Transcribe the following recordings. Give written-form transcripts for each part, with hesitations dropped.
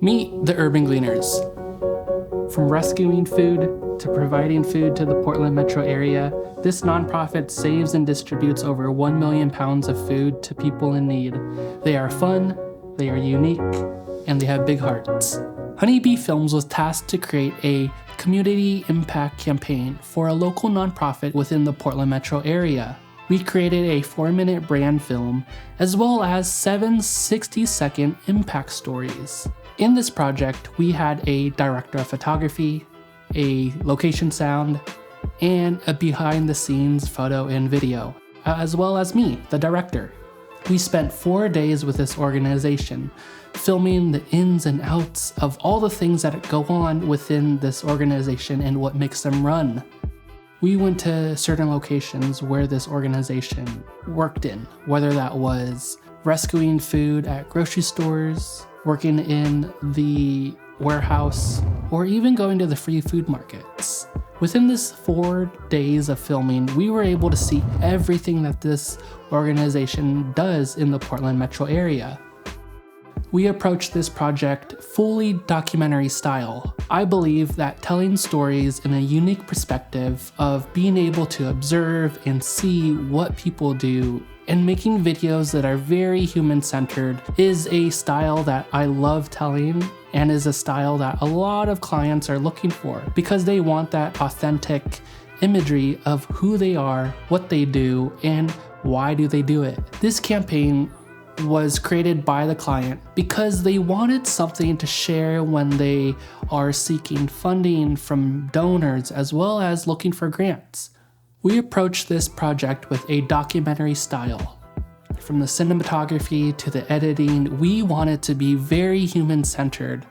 Meet the Urban Gleaners. From rescuing food to providing food to the Portland metro area, this nonprofit saves and distributes over 1 million pounds of food to people in need. They are fun, they are unique, and they have big hearts. Honeybee Films was tasked to create a community impact campaign for a local nonprofit within the Portland metro area. We created a 4-minute brand film, as well as 7 60-second impact stories. In this project, we had a director of photography, a location sound, and a behind-the-scenes photo and video, as well as me, the director. We spent 4 days with this organization, filming the ins and outs of all the things that go on within this organization and what makes them run. We went to certain locations where this organization worked in, whether that was rescuing food at grocery stores, working in the warehouse, or even going to the free food markets. Within this 4 days of filming, we were able to see everything that this organization does in the Portland metro area. We approached this project fully documentary style. I believe that telling stories in a unique perspective of being able to observe and see what people do and making videos that are very human-centered is a style that I love telling and is a style that a lot of clients are looking for because they want that authentic imagery of who they are, what they do, and why do they do it. This campaign was created by the client because they wanted something to share when they are seeking funding from donors as well as looking for grants. We approached this project with a documentary style. From the cinematography to the editing, we wanted to be very human-centered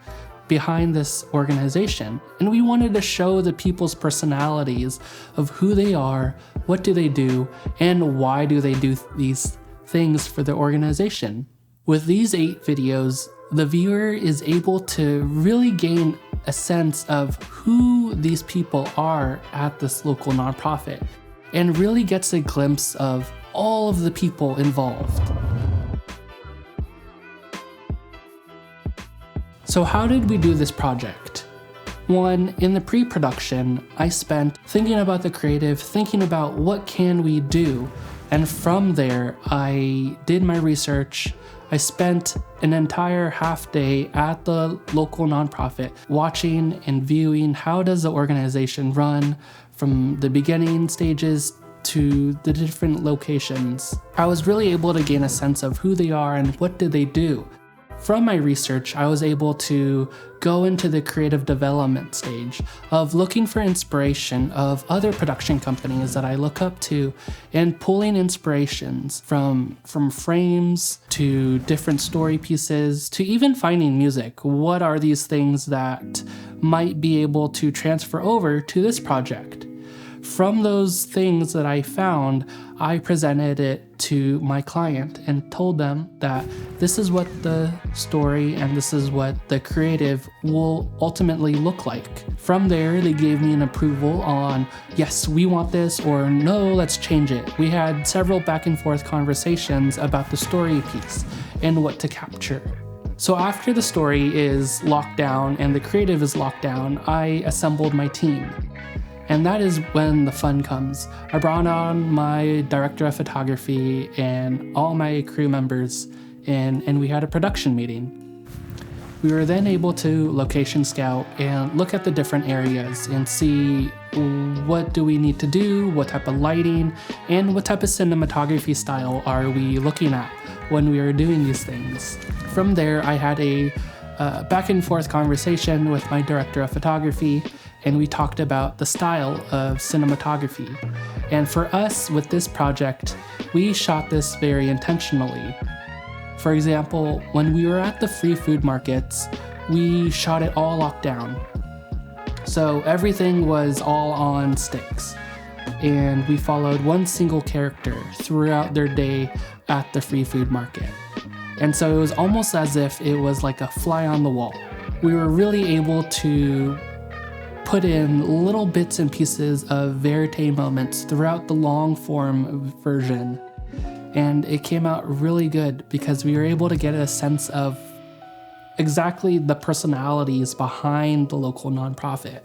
behind this organization, and we wanted to show the people's personalities of who they are, what do they do, and why do they do these things for the organization. With these 8 videos, the viewer is able to really gain a sense of who these people are at this local nonprofit and really gets a glimpse of all of the people involved. So how did we do this project? 1, in the pre-production, I spent thinking about the creative, thinking about what can we do. And from there, I did my research. I spent an entire half day at the local nonprofit watching and viewing how does the organization run from the beginning stages to the different locations. I was really able to gain a sense of who they are and what do they do. From my research, I was able to go into the creative development stage of looking for inspiration of other production companies that I look up to and pulling inspirations from frames to different story pieces to even finding music. What are these things that might be able to transfer over to this project? From those things that I found, I presented it to my client and told them that this is what the story and this is what the creative will ultimately look like. From there, they gave me an approval on, yes, we want this, or no, let's change it. We had several back and forth conversations about the story piece and what to capture. So after the story is locked down and the creative is locked down, I assembled my team. And that is when the fun comes. I brought on my director of photography and all my crew members, and we had a production meeting. We were then able to location scout and look at the different areas and see what do we need to do, what type of lighting, and what type of cinematography style are we looking at when we are doing these things. From there, I had a back and forth conversation with my director of photography, and we talked about the style of cinematography. And for us, with this project, we shot this very intentionally. For example, when we were at the free food markets, we shot it all locked down. So everything was all on sticks. And we followed one single character throughout their day at the free food market. And so it was almost as if it was like a fly on the wall. We were really able to put in little bits and pieces of verite moments throughout the long form version. And it came out really good because we were able to get a sense of exactly the personalities behind the local nonprofit.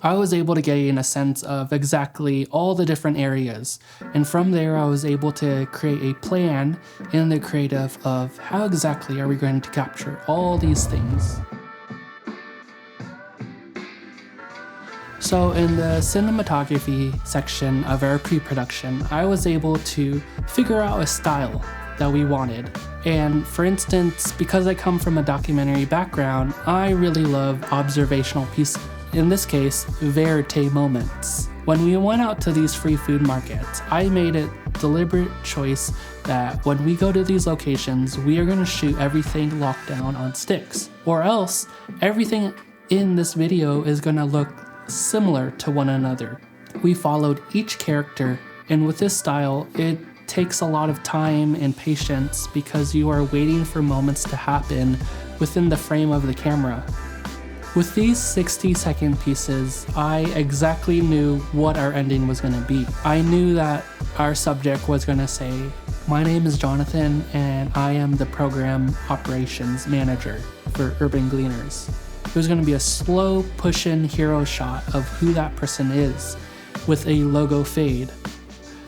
I was able to gain a sense of exactly all the different areas, and from there I was able to create a plan in the creative of how exactly are we going to capture all these things. So in the cinematography section of our pre-production, I was able to figure out a style that we wanted. And for instance, because I come from a documentary background, I really love observational pieces. In this case, verite moments. When we went out to these free food markets, I made a deliberate choice that when we go to these locations, we are going to shoot everything locked down on sticks, or else everything in this video is going to look similar to one another. We followed each character, and with this style, it takes a lot of time and patience because you are waiting for moments to happen within the frame of the camera. With these 60-second pieces, I exactly knew what our ending was going to be. I knew that our subject was going to say, "My name is Jonathan and I am the program operations manager for Urban Gleaners." It was going to be a slow push-in hero shot of who that person is with a logo fade.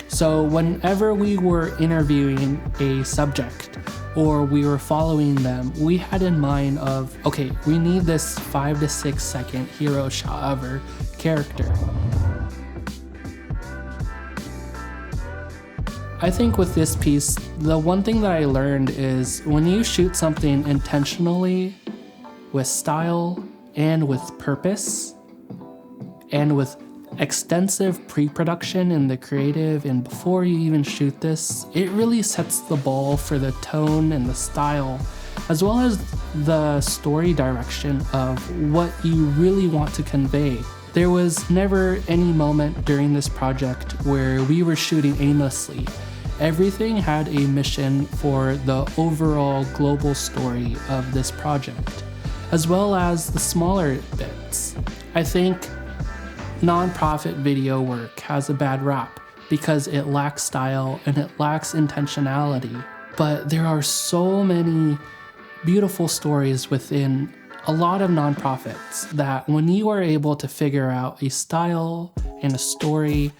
So whenever we were interviewing a subject or we were following them, we had in mind of, okay, we need this 5 to 6 second hero shot of our character. I think with this piece, the one thing that I learned is when you shoot something intentionally, with style and with purpose, and with extensive pre-production in the creative and before you even shoot this, it really sets the ball for the tone and the style, as well as the story direction of what you really want to convey. There was never any moment during this project where we were shooting aimlessly. Everything had a mission for the overall global story of this project, as well as the smaller bits. I think nonprofit video work has a bad rap because it lacks style and it lacks intentionality. But there are so many beautiful stories within a lot of nonprofits that when you are able to figure out a style and a story,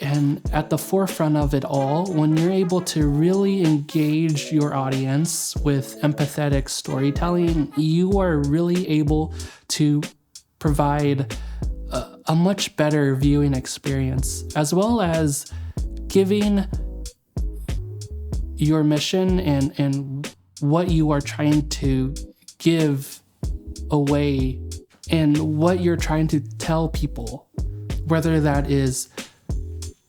and at the forefront of it all, when you're able to really engage your audience with empathetic storytelling, you are really able to provide a much better viewing experience, as well as giving your mission and what you are trying to give away and what you're trying to tell people, whether that is,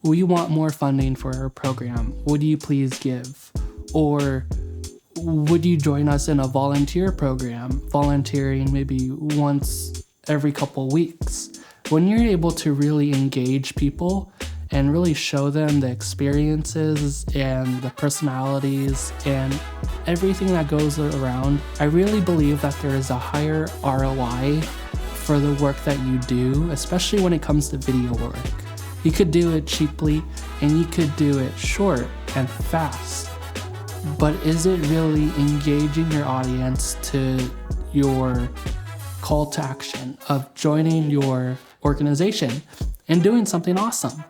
we want more funding for our program, would you please give? Or would you join us in a volunteer program, volunteering maybe once every couple weeks? When you're able to really engage people and really show them the experiences and the personalities and everything that goes around, I really believe that there is a higher ROI for the work that you do, especially when it comes to video work. You could do it cheaply and you could do it short and fast, but is it really engaging your audience to your call to action of joining your organization and doing something awesome?